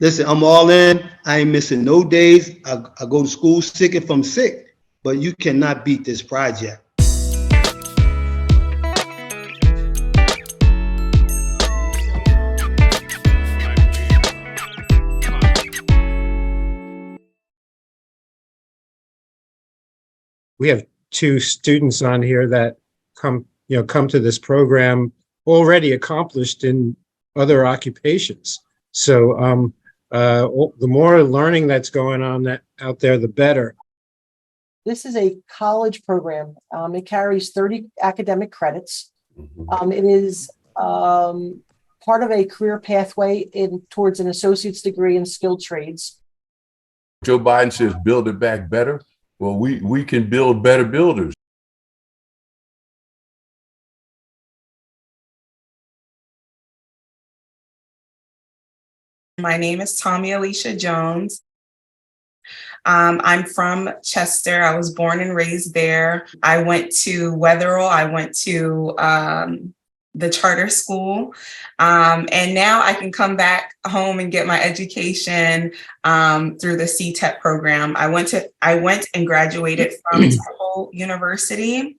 Listen, I'm all in. I ain't missing no days. I go to school sick if I'm sick, but you cannot beat this project. We have 2 students on here that come to this program already accomplished in other occupations. So the more learning that's going on out there, the better. This is a college program. It carries 30 academic credits. It is part of a career pathway towards an associate's degree in skilled trades. Joe Biden says, build it back better. Well, we can build better builders. My name is Tommy Alicia Jones. I'm from Chester. I was born and raised there. I went to Wetherill. I went to the charter school. And now I can come back home and get my education through the CTEP program. I went and graduated from Temple University.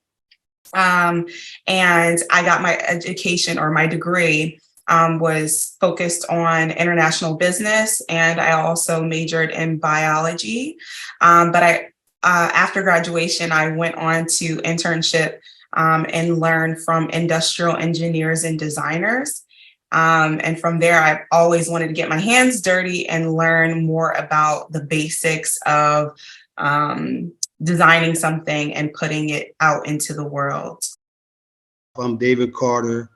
And I got my education, or my degree was focused on international business. And I also majored in biology. But after graduation, I went on to internship and learn from industrial engineers and designers. And from there, I always wanted to get my hands dirty and learn more about the basics of designing something and putting it out into the world. I'm David Carter,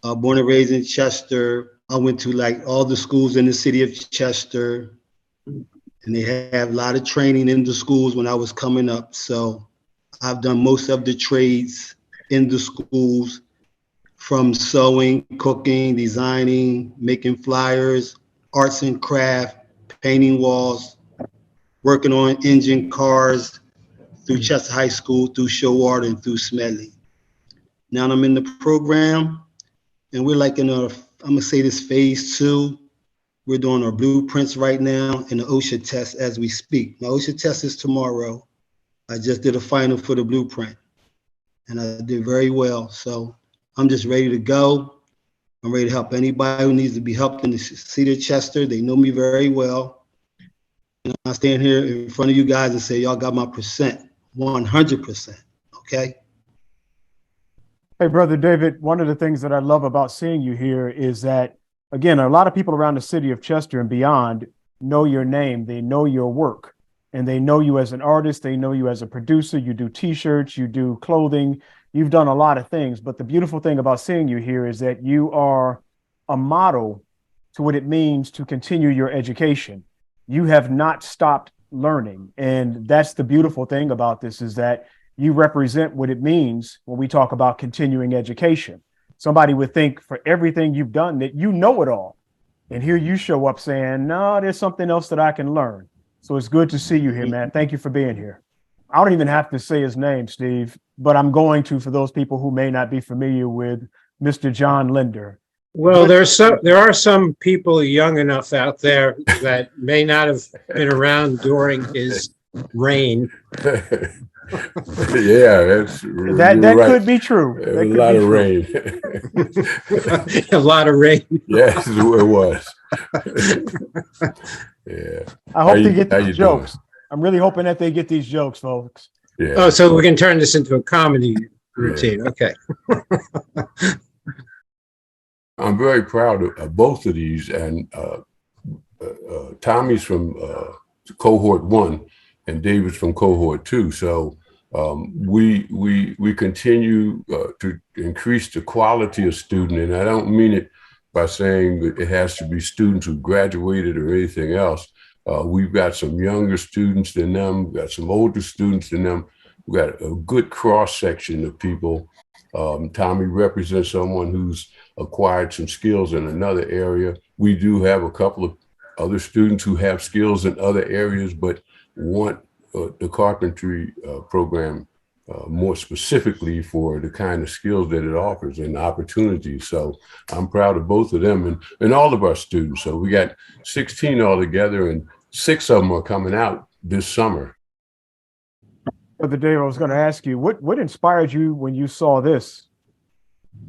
born and raised in Chester. I went to like all the schools in the city of Chester, and they have a lot of training in the schools when I was coming up. So I've done most of the trades in the schools, from sewing, cooking, designing, making flyers, arts and craft, painting walls, working on engine cars through Chester High School, through Showater, and through Smedley. Now I'm in the program, and we're like in I'm gonna say this phase 2. We're doing our blueprints right now and the OSHA test as we speak. My OSHA test is tomorrow. I just did a final for the blueprint, and I did very well. So I'm just ready to go. I'm ready to help anybody who needs to be helped in the city of Chester. They know me very well. And I stand here in front of you guys and say, y'all got my percent, 100%, okay? Hey, Brother David, one of the things that I love about seeing you here is that, again, a lot of people around the city of Chester and beyond know your name. They know your work, and they know you as an artist. They know you as a producer. You do T-shirts, you do clothing. You've done a lot of things. But the beautiful thing about seeing you here is that you are a model to what it means to continue your education. You have not stopped learning. And that's the beautiful thing about this, is that you represent what it means when we talk about continuing education. Somebody would think for everything you've done that you know it all. And here you show up saying, no, there's something else that I can learn. So it's good to see you here, man. Thank you for being here. I don't even have to say his name, Steve, but I'm going to, for those people who may not be familiar with Mr. John Linder. Well, there are some people young enough out there that may not have been around during his reign. Yeah, that right. Could be true. There was a lot of rain. A lot of rain. Yes, it was. Yeah. I hope they get these jokes. Doing? I'm really hoping that they get these jokes, folks. Yeah. Oh, so we can turn this into a comedy routine. Yeah. Okay. I'm very proud of both of these, and Tommy's from cohort 1 and David's from cohort 2. So we continue to increase the quality of student, and I don't mean it by saying that it has to be students who graduated or anything else. We've got some younger students than them, we've got some older students than them. We've got a good cross section of people. Tommy represents someone who's acquired some skills in another area. We do have a couple of other students who have skills in other areas, but want the carpentry program more specifically for the kind of skills that it offers and opportunities. So I'm proud of both of them and all of our students. So we got 16 altogether, and 6 of them are coming out this summer. Brother Dave, I was going to ask you, what inspired you when you saw this?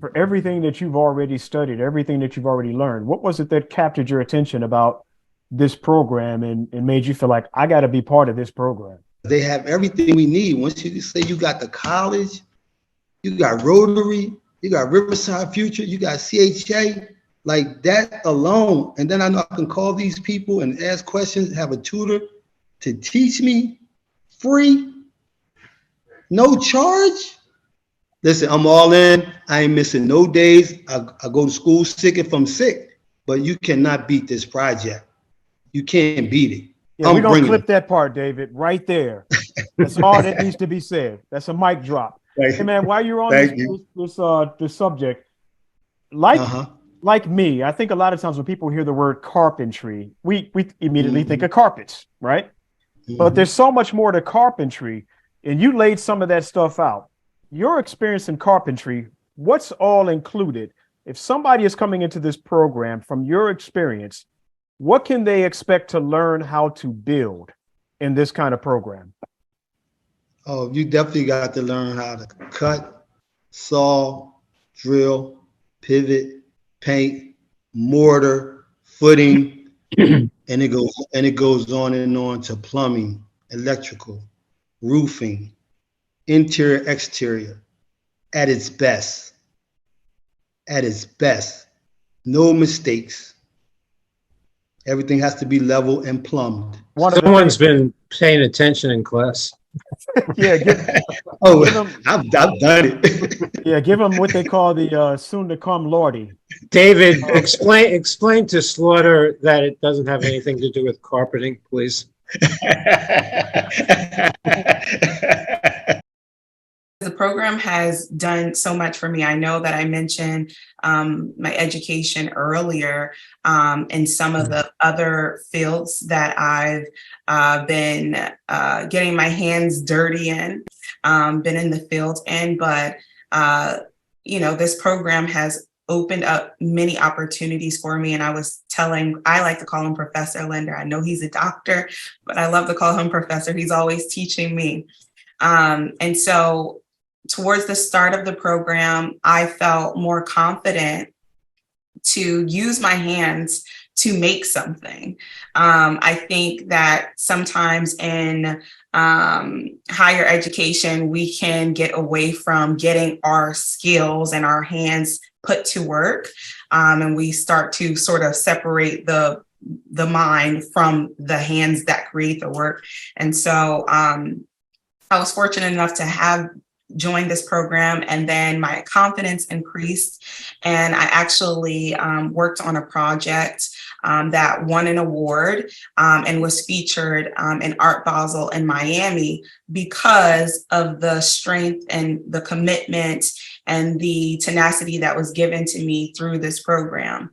For everything that you've already studied, everything that you've already learned, what was it that captured your attention about this program and made you feel like, I got to be part of this program? They have everything we need. Once you say you got the college, you got Rotary, you got Riverside Future, you got CHA, like that alone. And then I know I can call these people and ask questions, have a tutor to teach me free, no charge. Listen, I'm all in. I ain't missing no days. I go to school sick if I'm sick, but you cannot beat this project. You can't beat it. Yeah, we're going to clip that part, David, right there. That's all that needs to be said. That's a mic drop. Hey, man, while you're on this subject, like me, I think a lot of times when people hear the word carpentry, we immediately think of carpets, right? But there's so much more to carpentry, and you laid some of that stuff out. Your experience in carpentry, what's all included? If somebody is coming into this program from your experience, what can they expect to learn how to build in this kind of program? Oh, you definitely got to learn how to cut, saw, drill, pivot, paint, mortar, footing, and it goes on and on to plumbing, electrical, roofing, interior, exterior, at its best. At its best. No mistakes. Everything has to be level and plumbed. Someone's been paying attention in class. Yeah. I've done it. Yeah, give them what they call the soon to come Lordy. David, explain to Slaughter that it doesn't have anything to do with carpeting, please. The program has done so much for me. I know that I mentioned my education earlier, and some of the other fields that I've been getting my hands dirty in, been in the field in, but this program has opened up many opportunities for me. And I like to call him Professor Linder. I know he's a doctor, but I love to call him Professor. He's always teaching me. And so towards the start of the program, I felt more confident to use my hands to make something. I think that sometimes in higher education, we can get away from getting our skills and our hands put to work. And we start to sort of separate the mind from the hands that create the work. And so I was fortunate enough to have joined this program, and then my confidence increased, and I actually worked on a project that won an award and was featured in Art Basel in Miami because of the strength and the commitment and the tenacity that was given to me through this program.